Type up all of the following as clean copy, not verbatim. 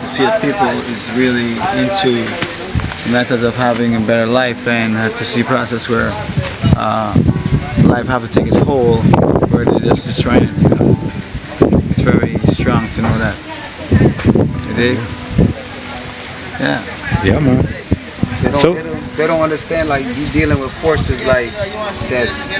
See that people is really into methods of having a better life, and to see process where life have to take its whole, where they're just destroying it. You know? It's very strong to know that. You dig? Yeah. Yeah, man. They don't understand, like, you dealing with forces like that's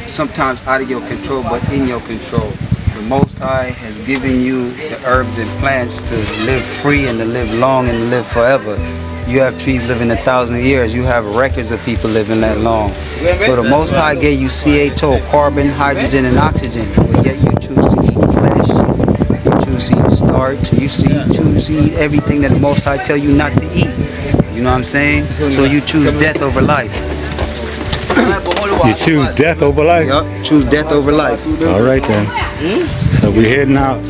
sometimes out of your control, but in your control. The Most High has given you the herbs and plants to live free and to live long and to live forever. You have trees living 1,000 years. You have records of people living that long. So the Most High gave you CHO, carbon, hydrogen, and oxygen. But yet you choose to eat flesh. You choose to eat starch. You choose to eat everything that the Most High tell you not to eat. You know what I'm saying? So you choose death over life. You choose death over life? Yup, choose death over life. All right then. So we're heading out.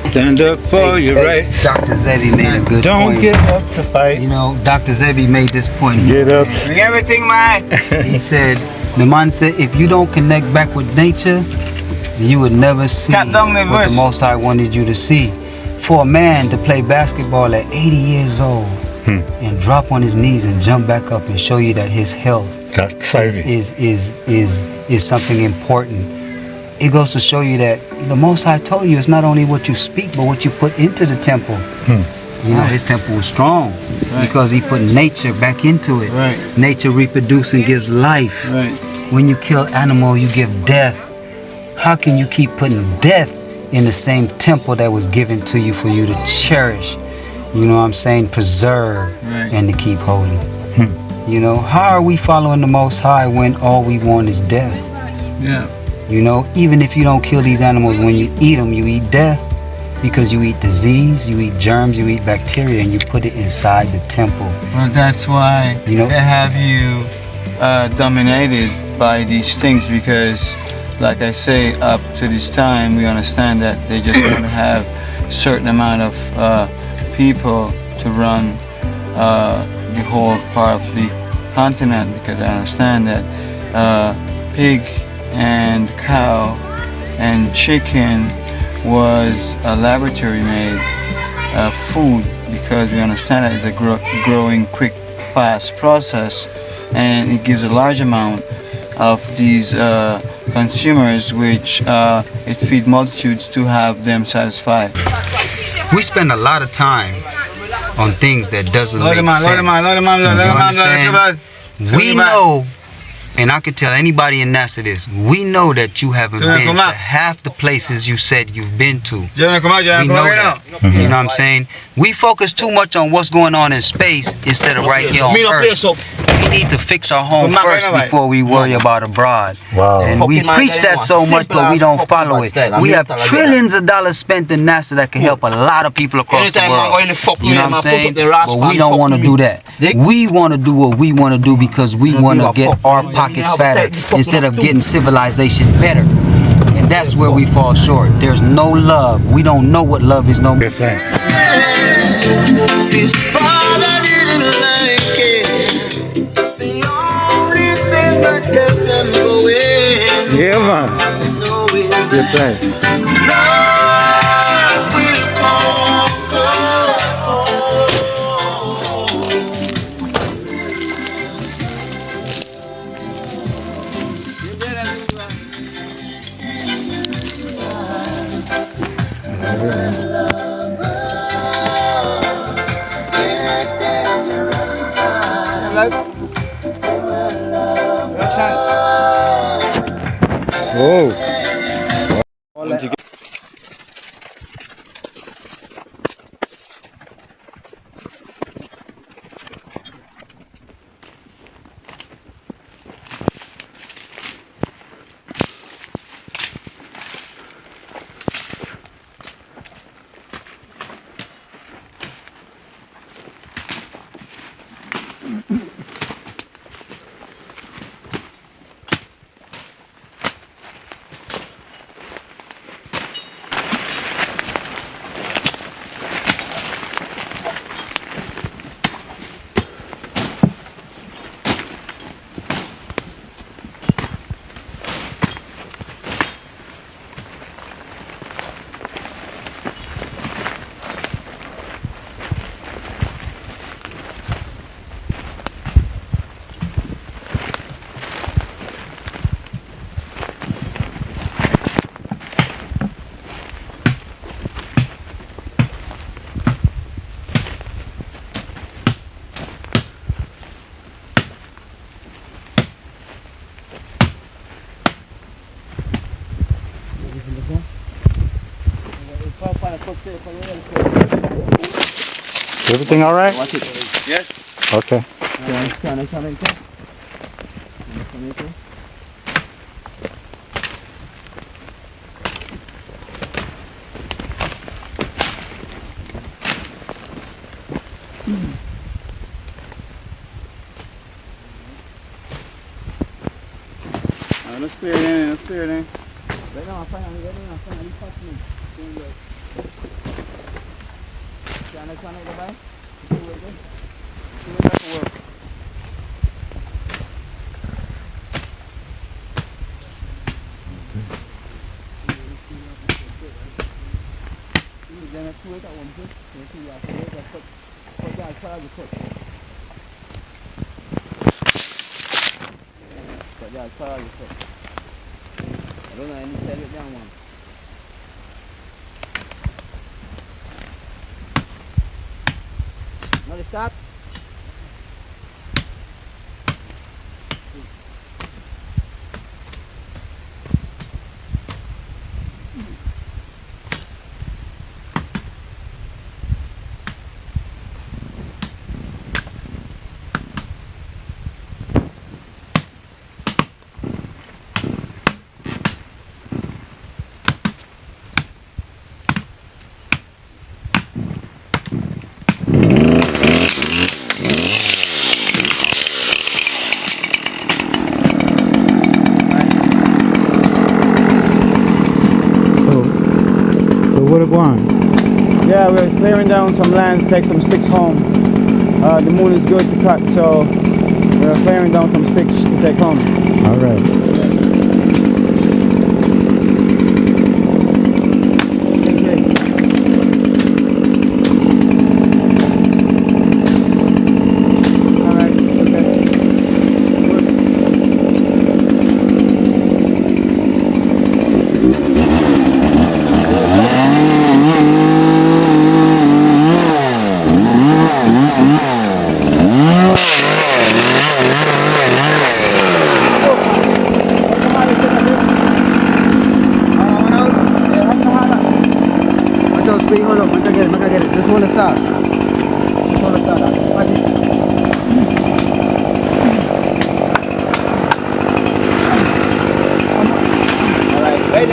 Stand up for your rights. Dr. Zebi made a good point. Don't give up the fight. You know, Dr. Zebi made this point. Get up. Bring everything, man. He said, the man said, if you don't connect back with nature, you would never see what the Most High wanted you to see. For a man to play basketball at 80 years old and drop on his knees and jump back up and show you that his health is something important. It goes to show you that the Most High told you it's not only what you speak, but what you put into the temple. You know, his temple was strong because he put nature back into it. Nature reproducing gives life. When you kill animal, you give death. How can you keep putting death in the same temple that was given to you for you to cherish? You know what I'm saying? Preserve and to keep holy. You know, how are we following the Most High when all we want is death? Yeah. You know, even if you don't kill these animals, when you eat them, you eat death. Because you eat disease, you eat germs, you eat bacteria, and you put it inside the temple. Well, that's why they have you dominated by these things, because, like I say, up to this time, we understand that they just want to have a certain amount of people to run the whole part of the continent, because I understand that pig and cow and chicken was a laboratory made food, because we understand that it's a growing quick fast process, and it gives a large amount of these consumers, which it feeds multitudes to have them satisfied. We spend a lot of time on things that doesn't make sense. We know, and I can tell anybody in NASA this, we know that you haven't been to half the places you said you've been to. We know that. You know what I'm saying? We focus too much on what's going on in space instead of right here on Earth. We need to fix our home first before we worry about abroad. And we preach that so much, but we don't follow it. We have trillions of dollars spent in NASA that can help a lot of people across the world. You know what I'm saying? But we don't want to do that. We want to do what we want to do because we want to get our pockets fatter instead of getting civilization better. And that's where we fall short. There's no love. We don't know what love is no more. His father didn't like it. The only thing that kept them going. Yeah, man. Good thing. Love will conquer. Whoa. Everything all right? Yes. Okay. Let's clear it in. Let's clear it in. Now start. So what it going? Yeah, we're clearing down some land to take some sticks home. The moon is good to cut, so we're clearing down some sticks to take home. All right. Just hold the start. Just hold the start. Watch it. Alright, ready?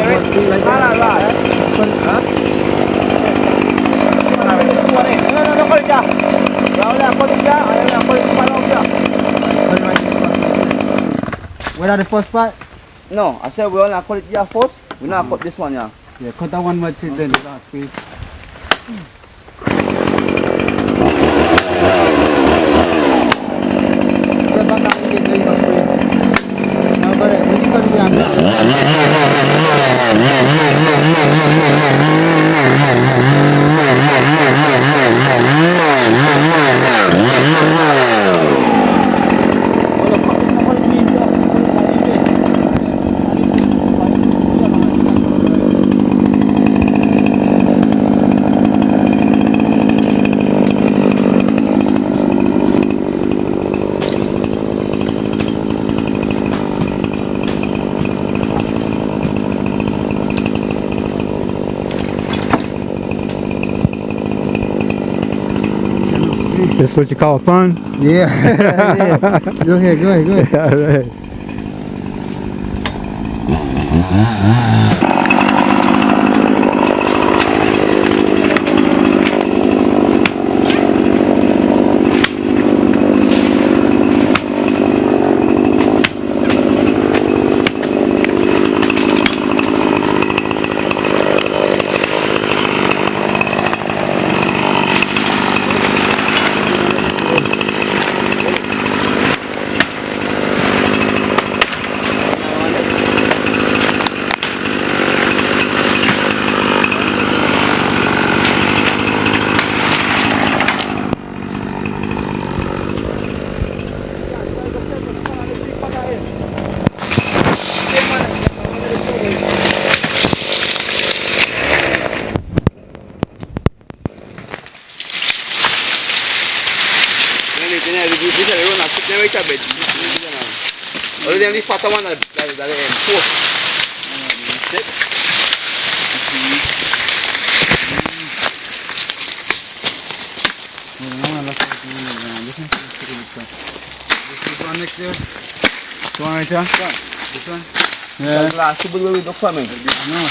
Where are the first part? No, I said we only cut it here first. We not cut this one here. Yeah, cut that one more then the last piece. This what you call fun? Yeah. Yeah. Go ahead. All right. This one next there. This one right here. This one. Yeah. The glass tube where we look for me. I know.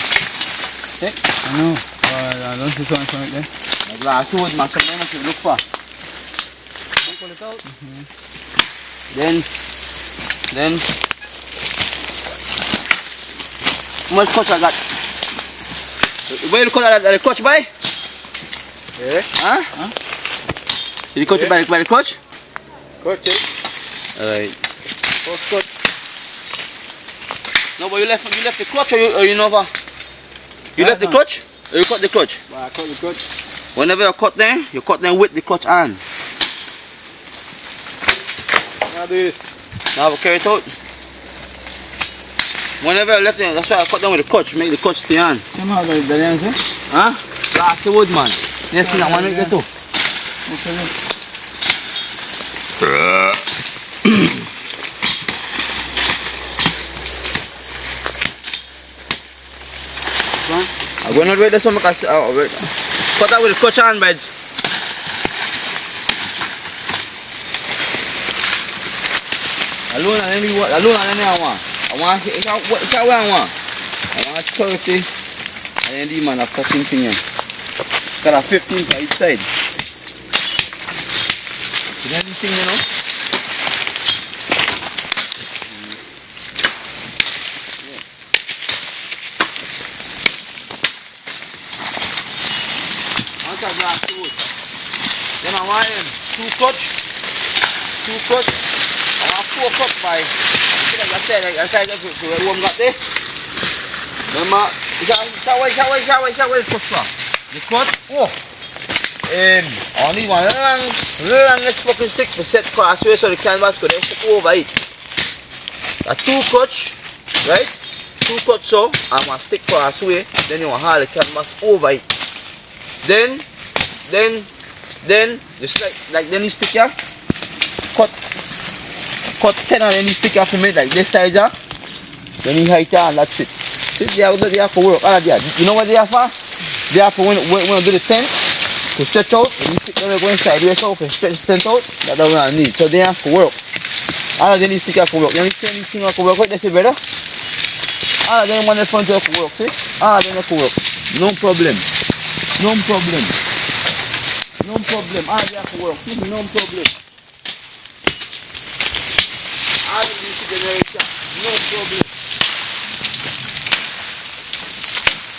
I know. I don't see something right there. The glass tube, man, something else we look for. Pull it out. Then. How much clutch I got? Where you cut the clutch by? Yeah. Huh? Did you cut it by the clutch? Cut it. Alright. First cut. No, but you left the clutch or you never? You left the clutch? Or you cut the clutch? I cut the clutch. Whenever you cut them with the clutch on. Now do this. Now carry it out. Whenever I left it, that's why I cut them with the clutch, make the clutch stay on. Come out like that, eh? Huh? That's the wood, man. Yes, see that one right there too. I'm going to wait this one because cut that with the clutch on, beds. Alone and any one. I want it's what I want. I want 30 and then the man a 14 thing here. Got a 15 for each side. You know this thing, you know? I want that glass to wood. Then I want him 2 cuts. I want 4 cuts by like I said to where one got there. Remember, is that way the cut from? The cut? Oh! Only one longest fucking stick to set crossway so the canvas could step over it. A 2 cuts, right? 2 cuts so, I'm gonna stick crossway, then you want to haul the canvas over it. Then just like then you stick here, cut 10 and then you stick here for me like this size here. Then you height here and that's it. See, they are for work. You know what they are for? They are for when you do the tent, to stretch out, and you stick them going sideways so to stretch the tent out, that's what I need. So they are for work. All of them stick here for work. You understand these things for work? What they say, brother? All of them want the front here for work, see? All of them for work. No problem. All of them for work. No problem. All of these generator. No problem.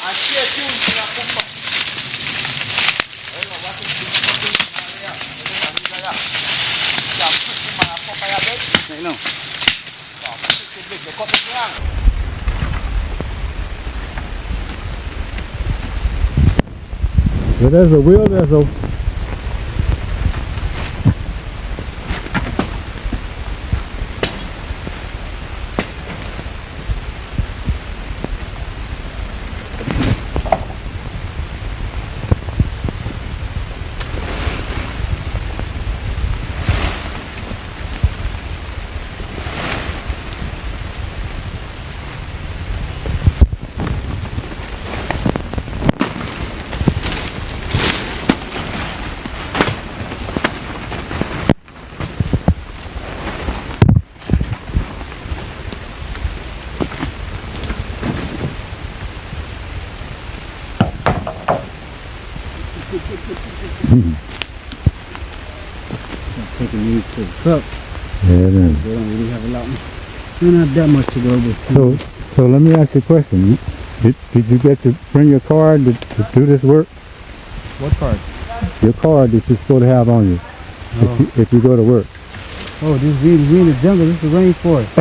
I see a tune in a pump. I don't know what is the fucking area. I know. So there's a wheel, there's a... Taking these to the truck. Yeah, then. They don't really have a lot. They don't have that much to go with. So let me ask you a question. Did you get to bring your card to do this work? What card? Your card that you're supposed to have on you if you go to work. Oh, this is we in the jungle. This is the rainforest.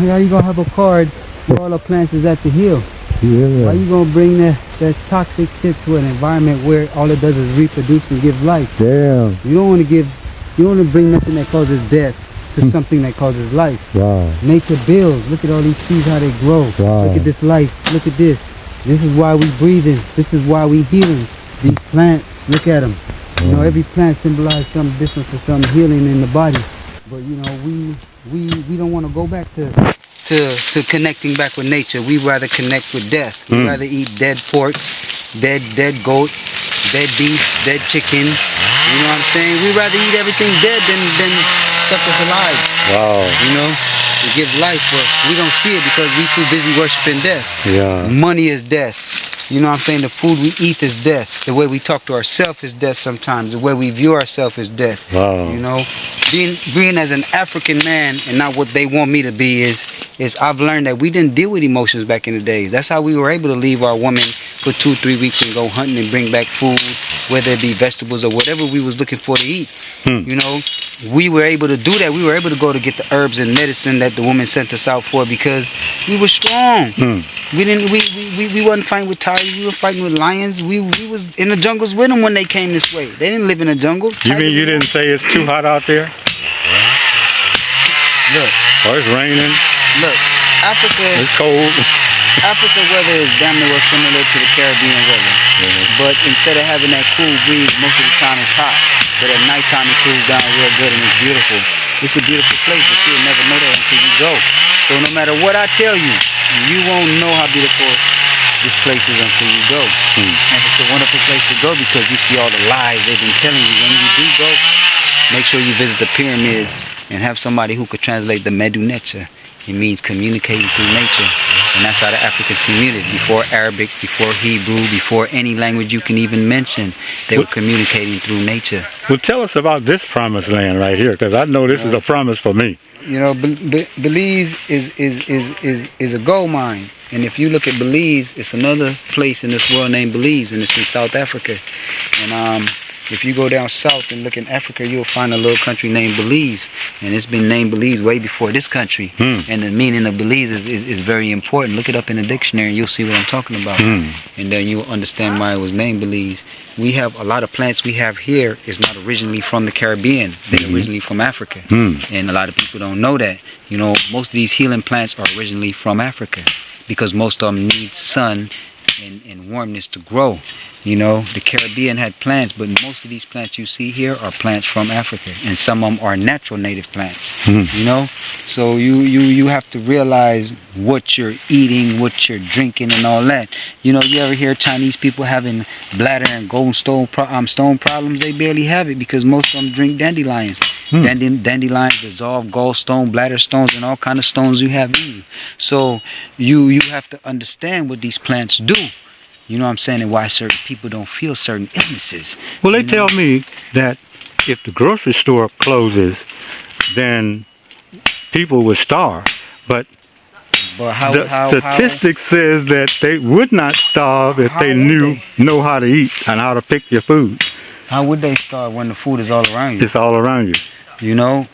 How you gonna have a card where all the plants is at the hill? Yeah. Why you gonna bring that toxic shit to an environment where all it does is reproduce and give life? Damn. You don't want to bring nothing that causes death to something that causes life. Wow. Nature builds. Look at all these trees, how they grow. Wow. Look at this life. Look at this. This is why we breathing. This is why we healing. These plants, look at them. You know, every plant symbolizes something different for some healing in the body. But you know, we don't want to go back to connecting back with nature. We rather connect with death. We rather eat dead pork, dead goat, dead beef, dead chicken. You know what I'm saying? We'd rather eat everything dead than stuff that's alive. Wow. You know? It gives life, but we don't see it because we too busy worshiping death. Yeah. Money is death. You know what I'm saying? The food we eat is death. The way we talk to ourselves is death sometimes. The way we view ourselves is death. Wow. You know? Being as an African man and not what they want me to be is I've learned that we didn't deal with emotions back in the days. That's how we were able to leave our woman for 2-3 weeks and go hunting and bring back food, whether it be vegetables or whatever we was looking for to eat. You know, we were able to do that. We were able to go to get the herbs and medicine that the woman sent us out for because we were strong. We wasn't fighting with tigers. We were fighting with lions. We was in the jungles with them when they came this way. They didn't live in the jungle. You mean you didn't say it's too hot out there? Look. Or it's raining? Look, Africa. It's cold. Africa weather is damn near similar to the Caribbean weather. But instead of having that cool breeze, most of the time it's hot. But at nighttime it cools down real good and it's beautiful. It's a beautiful place, but you'll never know that until you go. So no matter what I tell you, you won't know how beautiful this place is until you go. And it's a wonderful place to go because you see all the lies they've been telling you. When you do go, make sure you visit the pyramids and have somebody who could translate the Medu Necha. It means communicating through nature. And that's how the Africans communicated. Before Arabic, before Hebrew, before any language you can even mention, they were communicating through nature. Well, tell us about this promised land right here, because I know this is a promise for me. You know, Belize is a gold mine. And if you look at Belize, it's another place in this world named Belize, and it's in South Africa. And if you go down south and look in Africa, you'll find a little country named Belize. And it's been named Belize way before this country. And the meaning of Belize is very important. Look it up in the dictionary and you'll see what I'm talking about. And then you'll understand why it was named Belize. We have a lot of plants we have here is not originally from the Caribbean. They're originally from Africa. And a lot of people don't know that. You know, most of these healing plants are originally from Africa because most of them need sun and warmness to grow. You know, the Caribbean had plants, but most of these plants you see here are plants from Africa, and some of them are natural native plants. You know, so you have to realize what you're eating, what you're drinking, and all that. You know, you ever hear Chinese people having bladder and golden stone problems? They barely have it because most of them drink dandelions. Dandelions dissolve gallstone, bladder stones, and all kind of stones you have in you. So you have to understand what these plants do. You know what I'm saying? And why certain people don't feel certain illnesses. Well, they tell me that if the grocery store closes, then people will starve. But the statistics says that they would not starve if they know how to eat and how to pick your food. How would they starve when the food is all around you? It's all around you. You know?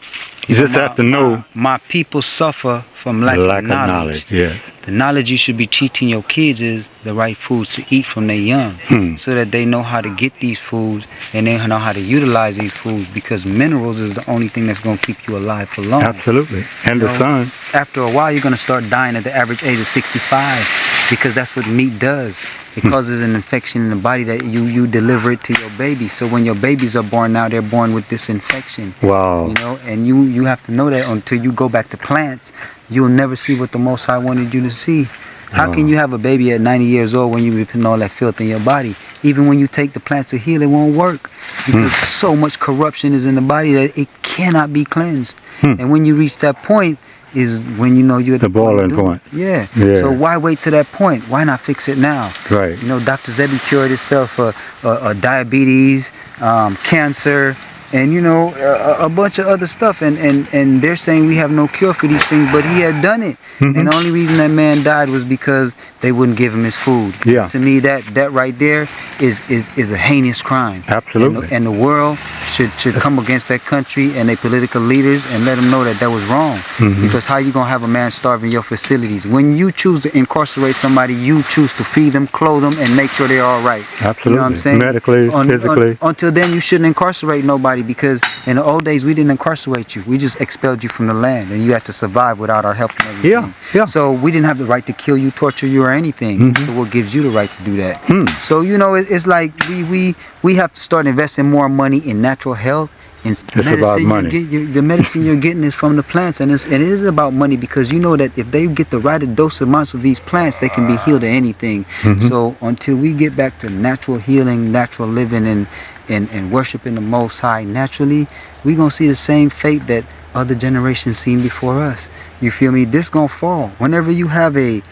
You just have to know. My people suffer from lack of knowledge. Yes. The knowledge you should be teaching your kids is the right foods to eat from their young, so that they know how to get these foods and they know how to utilize these foods, because minerals is the only thing that's going to keep you alive for long. Absolutely. And the sun. After a while, you're going to start dying at the average age of 65 because that's what meat does. It causes an infection in the body that you deliver it to your baby. So when your babies are born now, they're born with this infection. Wow. You know, and you have to know that until you go back to plants, you'll never see what the Most High wanted you to see. How can you have a baby at 90 years old when you've been putting all that filth in your body? Even when you take the plants to heal, it won't work. Because so much corruption is in the body that it cannot be cleansed. And when you reach that point, is when you know you're at the boiling point. Yeah. So why wait to that point? Why not fix it now? Right. You know, Dr. Zebi cured himself for diabetes, cancer, and you know, a bunch of other stuff. And they're saying we have no cure for these things, but he had done it. And the only reason that man died was because they wouldn't give him his food. Yeah. To me, that right there is a heinous crime. Absolutely. And the world should come against that country and their political leaders and let them know that was wrong. Because how you gonna have a man starving your facilities? When you choose to incarcerate somebody, you choose to feed them, clothe them, and make sure they're all right. Absolutely. You know what I'm saying? Medically, physically. Until then, you shouldn't incarcerate nobody, because in the old days we didn't incarcerate you. We just expelled you from the land, and you had to survive without our help and everything. Yeah. So we didn't have the right to kill you, torture you, or anything. So what gives you the right to do that? So you know, it's like we have to start investing more money in natural health. It's about money. The medicine you're getting is from the plants, and it is about money, because you know that if they get the right dose amounts of these plants, they can be healed of anything. So until we get back to natural healing, natural living, and worshiping the Most High naturally, we gonna see the same fate that other generations seen before us. You feel me? This gonna fall. Whenever you have a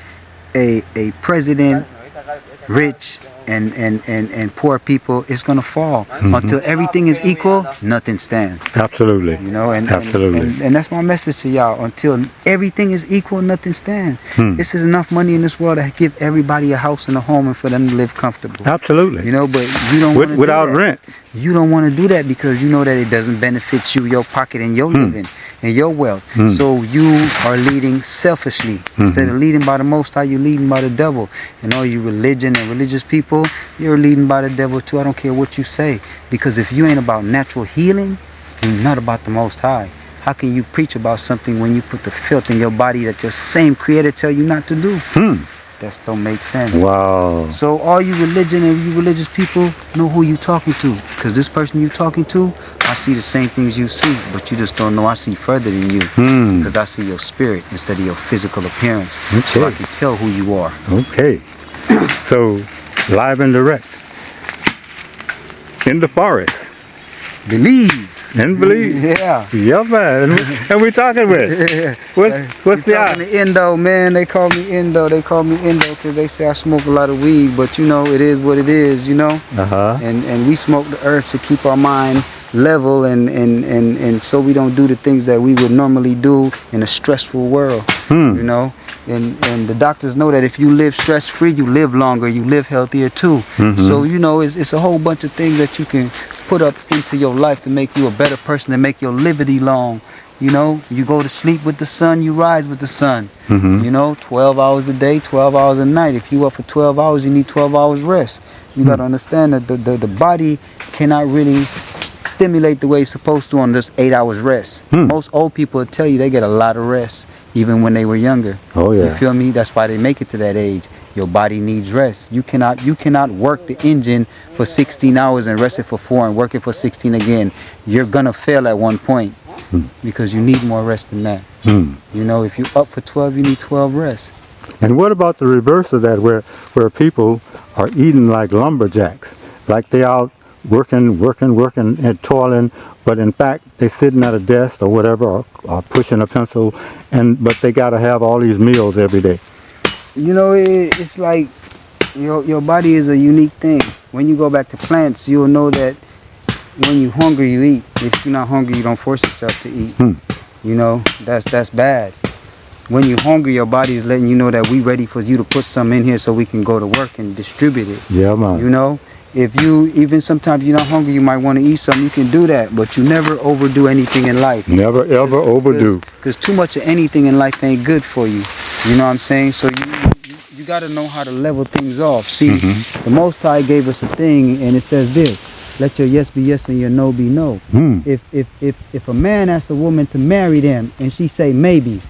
president, rich and poor people, it's gonna fall. Until everything is equal, nothing stands. Absolutely. You know, and absolutely. And that's my message to y'all. Until everything is equal, nothing stands. This is enough money in this world to give everybody a house and a home and for them to live comfortable. Absolutely. You know, but you don't want to without do that. rent. You don't want to do that because you know that it doesn't benefit you, your pocket, and your living and your wealth. So you are leading selfishly. Instead of leading by the Most High, you're leading by the devil. And all you religion and religious people, you're leading by the devil too. I don't care what you say. Because if you ain't about natural healing, you're not about the Most High. How can you preach about something when you put the filth in your body that your same Creator tell you not to do? That don't make sense. Wow. So all you religion and you religious people, know who you talking to. Because this person you talking to, I see the same things you see, but you just don't know I see further than you. Because I see your spirit instead of your physical appearance. So I can tell who you are. Okay. So, live and direct. In the forest. Belize. In Belize. Yeah. Yeah, man. And we talking with. What's the talking to Indo, man. They call me Indo. They call me Indo because they say I smoke a lot of weed. But you know, it is what it is, you know. And we smoke the herbs to keep our mind level and so we don't do the things that we would normally do in a stressful world. You know. And the doctors know that if you live stress-free, you live longer, you live healthier too. So, you know, it's a whole bunch of things that you can put up into your life to make you a better person, to make your liberty long. You know, you go to sleep with the sun, you rise with the sun. You know, 12 hours a day, 12 hours a night. If you up for 12 hours, you need 12 hours rest. You got to understand that the body cannot really stimulate the way it's supposed to on just 8 hours rest. Most old people will tell you they get a lot of rest. Even when they were younger. Oh yeah. You feel me? That's why they make it to that age. Your body needs rest. You cannot work the engine for 16 hours and rest it for 4 and work it for 16 again. You're gonna fail at one point because you need more rest than that. You know, if you're up for 12, you need 12 rest. And what about the reverse of that, where people are eating like lumberjacks, like they out working and toiling, but in fact they sitting at a desk or whatever, or pushing a pencil, but they got to have all these meals every day. You know, it's like your body is a unique thing. When you go back to plants, you'll know that when you're hungry, you eat. If you're not hungry, you don't force yourself to eat. You know, that's bad. When you're hungry, your body is letting you know that we ready for you to put some in here so we can go to work and distribute it. Yeah, man. You know, if you, even sometimes you're not hungry, you might want to eat something, you can do that, but you never overdo anything in life. Never ever overdo. Because too much of anything in life ain't good for you. You know what I'm saying? So you got to know how to level things off. See, the Most High gave us a thing, and it says this: let your yes be yes and your no be no. If a man asks a woman to marry them and she say maybe,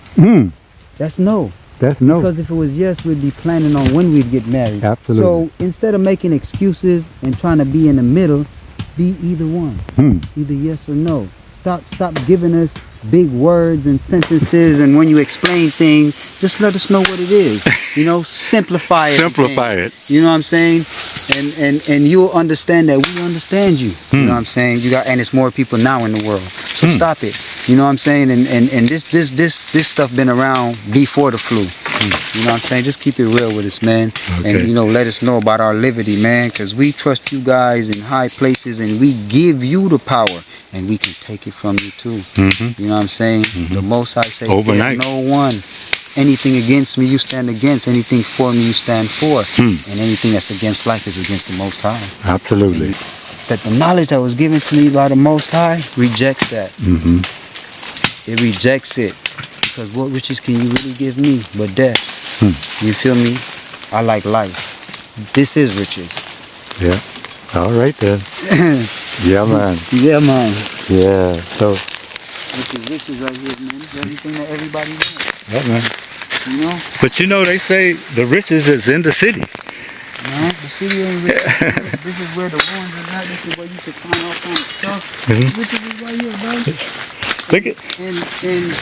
that's no. That's no. Because if it was yes, we'd be planning on when we'd get married. Absolutely. So instead of making excuses and trying to be in the middle, be either one. Either yes or no. Stop giving us big words and sentences, and when you explain things, just let us know what it is. You know, simplify it. Simplify it. You know what I'm saying? And you'll understand that we understand you. You know what I'm saying? And it's more people now in the world. So stop it. You know what I'm saying? And this stuff been around before the flu. You know what I'm saying? Just keep it real with us, man. Okay. And you know, let us know about our liberty, man, because we trust you guys in high places, and we give you the power, and we can take it from you too. You know what I'm saying? The Most High say, overnight. No one. Anything against me, you stand against. Anything for me, you stand for. And anything that's against life is against the Most High. Absolutely. That the knowledge that was given to me by the Most High rejects that. It rejects it. Because what riches can you really give me but death? You feel me? I like life. This is riches. Yeah. All right then. Yeah, man. Yeah, man. Yeah. So. This is riches right here, man. This is everything that everybody wants. Yeah, man. You know? But you know, they say the riches is in the city. No, the city ain't rich. This is where the ruins is at. This is where you can find all kinds of stuff. Riches is right here, bro. Look at. And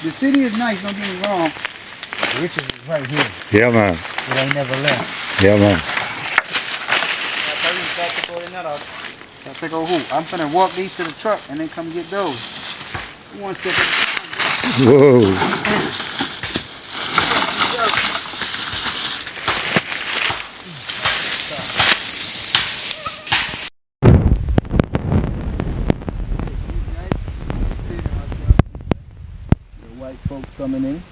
the city is nice, don't get me wrong. The riches is right here. Yeah, man. It ain't never left. Yeah, man. I think, oh, who? I'm finna walk these to the truck and then come get those. One step at a time. Whoa. White folks coming in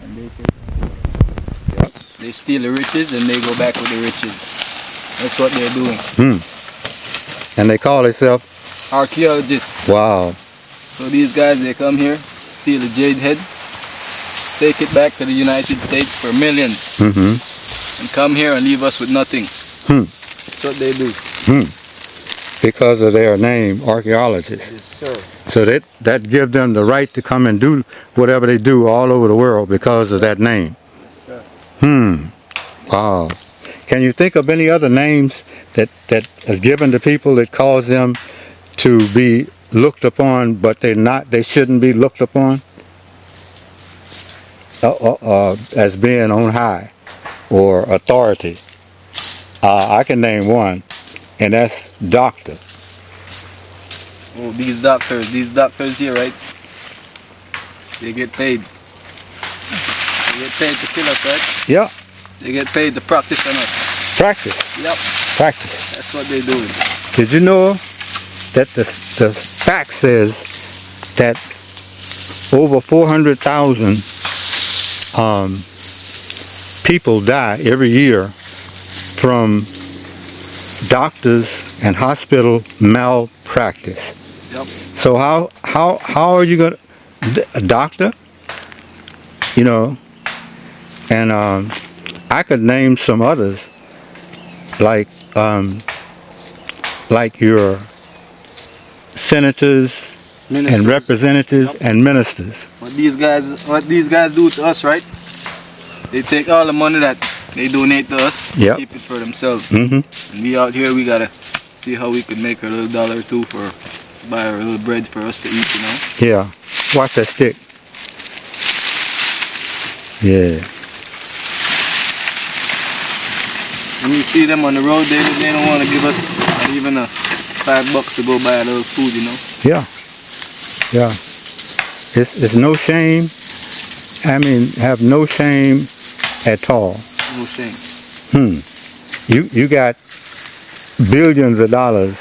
and they steal the riches and they go back with the riches. That's what they're doing. And they call themselves archaeologists. Wow. So these guys, they come here, steal the jade head, take it back to the United States for millions, and come here and leave us with nothing. That's what they do. Because of their name, archaeologists. Yes, sir. So that gives them the right to come and do whatever they do all over the world because of that name. Yes, sir. Wow. Can you think of any other names that is given to people that cause them to be looked upon, but they shouldn't be looked upon as being on high or authority? I can name one, and that's doctor. Oh, these doctors here, right? They get paid. They get paid to kill us, right? Yeah. They get paid to practice on us. Practice. Yep. Practice. That's what they're doing. Did you know that the fact says that over 400,000 people die every year from doctors and hospital malpractice? Yep. So how are you gonna, a doctor, you know, and I could name some others like your senators, Ministers. and representatives, and ministers. What these guys do to us, right? They take all the money that they donate to us, keep it for themselves. And we out here, we gotta see how we can make a little dollar or two for buy a little bread for us to eat, you know? Yeah. Watch that stick. Yeah. When you see them on the road, they don't want to give us not even $5 to go buy a little food, you know? Yeah. Yeah. It's no shame. I mean, have no shame at all. No shame. You got billions of dollars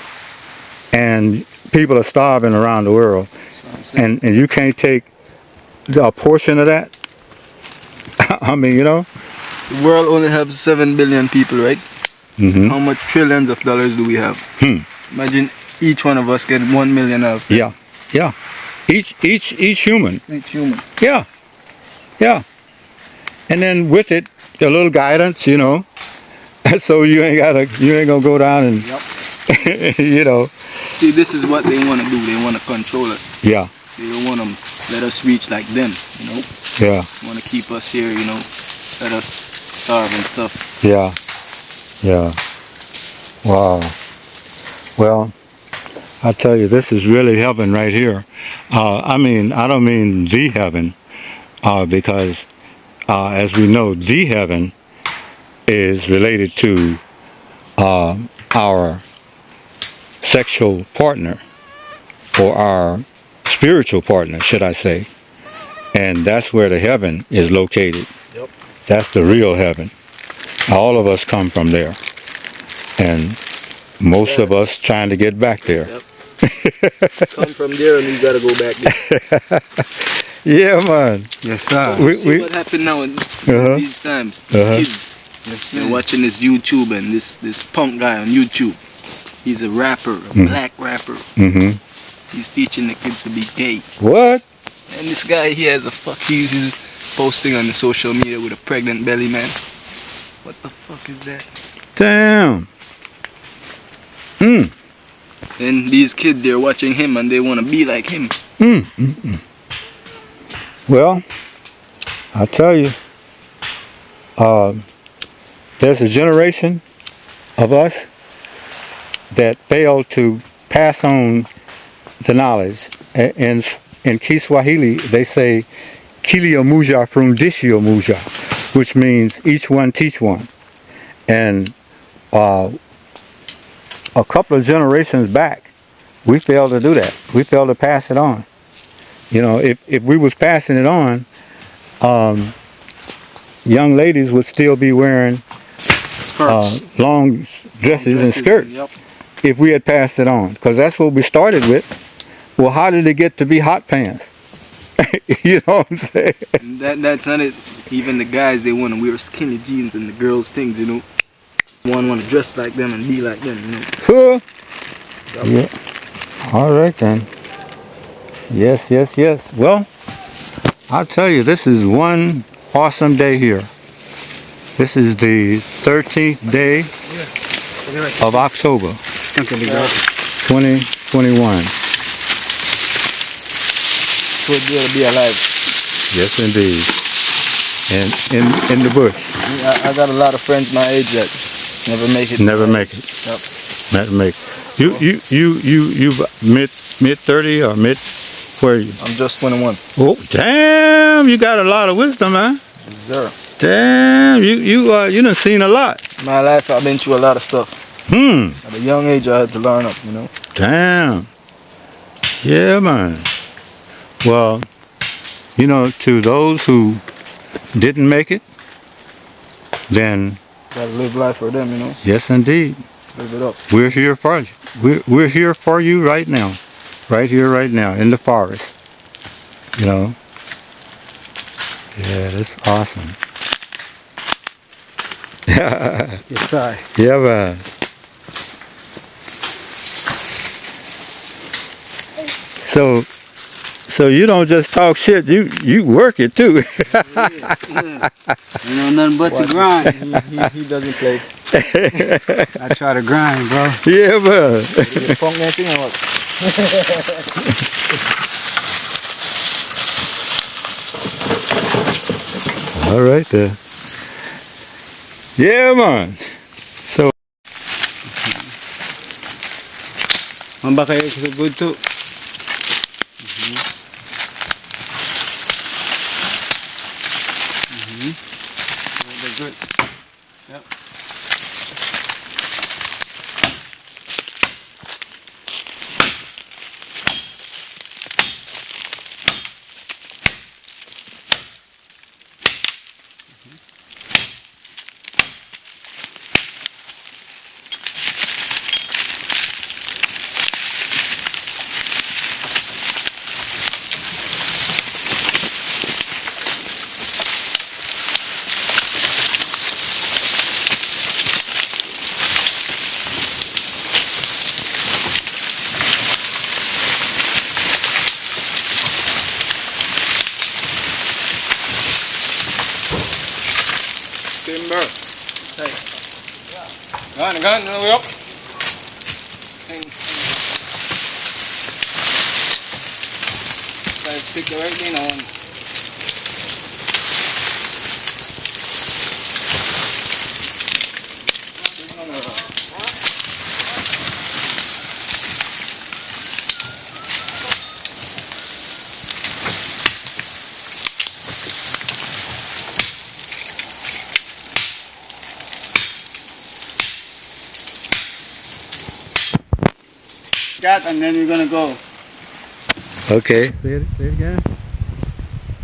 and people are starving around the world, and you can't take a portion of that. I mean, you know, the world only has 7 billion people, right? How much trillions of dollars do we have? Imagine each one of us getting 1 million out of it. Yeah, yeah. Each human. Each human. Yeah, yeah. And then with it, a little guidance, you know. So you ain't gonna go down and you know. See, this is what they want to do. They want to control us. Yeah. They don't want to let us reach like them, you know. Yeah. They want to keep us here, you know. Let us starve and stuff. Yeah. Yeah. Wow. Well, I tell you, this is really heaven right here. I mean, I don't mean the heaven, because as we know, the heaven is related to our sexual partner, or our spiritual partner, should I say. And that's where the heaven is located. Yep. That's the real heaven. All of us come from there. And most of us trying to get back there. Yep. Come from there and we gotta go back there. Yeah, man. Yes, sir. See what happened now in these times. Kids, they're watching this YouTube and this punk guy on YouTube. He's a rapper, a black rapper. He's teaching the kids to be gay. What? And this guy, he has he's posting on the social media with a pregnant belly, man. What the fuck is that? Damn. And these kids, they're watching him and they want to be like him. Well, I tell you, there's a generation of us that failed to pass on the knowledge. In Kiswahili, they say, Kilio Muja Fundishio Muja, which means each one teach one. And a couple of generations back, we failed to do that. We failed to pass it on. You know, if we was passing it on, young ladies would still be wearing long dresses and skirts. Yep. If we had passed it on, because that's what we started with. Well, how did it get to be hot pants? You know what I'm saying? That's not it. Even the guys, they want to wear skinny jeans, and the girls things, you know. One want to dress like them and be like them, you know. Huh? Yeah. All right then. Yes, yes, yes. Well, I'll tell you, this is one awesome day here. This is the 13th day of October, 2021. Good day to be alive. Yes, indeed. And in the bush. I got a lot of friends my age that never make it. Never make it. Yep. Never make it. You mid 30 or mid, where are you? I'm just 21. Oh, damn! You got a lot of wisdom, man. Yes, sir. Damn! You done seen a lot. In my life, I've been through a lot of stuff. At a young age, I had to learn up, you know. Damn. Yeah, man. Well, you know, to those who didn't make it, then Gotta live life for them, you know. yes, indeed. Live it up. We're here for you. We're here for you right now. Right here, right now, in the forest. You know? Yeah, that's awesome. Yes, I. Yeah, man. So you don't just talk shit, you work it too. You know nothing but to grind. He doesn't play. I try to grind, bro. Yeah, man. You punk that thing or what? All right then. Yeah, man. So I'm back here to good too. They're good. Yep. Timber. Hey. Gun, we up. Stick everything on. And then we're gonna go. okay. Say it again.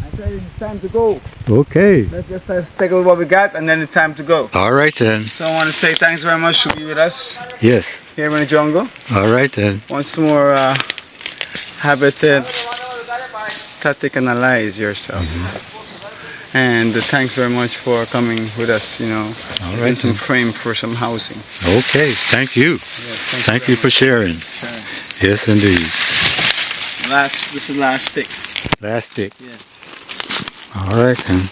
I said it's time to go. Okay. Let's just take a look what we got, and then it's time to go. All right then. So I want to say thanks very much to be with us Yes. here in the jungle. All right then. Once more, habitat, static analyze yourself. And thanks very much for coming with us, you know. All right. Some frame for some housing. Okay. Thank you. Yes, Thank you for sharing. Sure. Yes, indeed. This is the last stick. Last stick. Yes. All right then.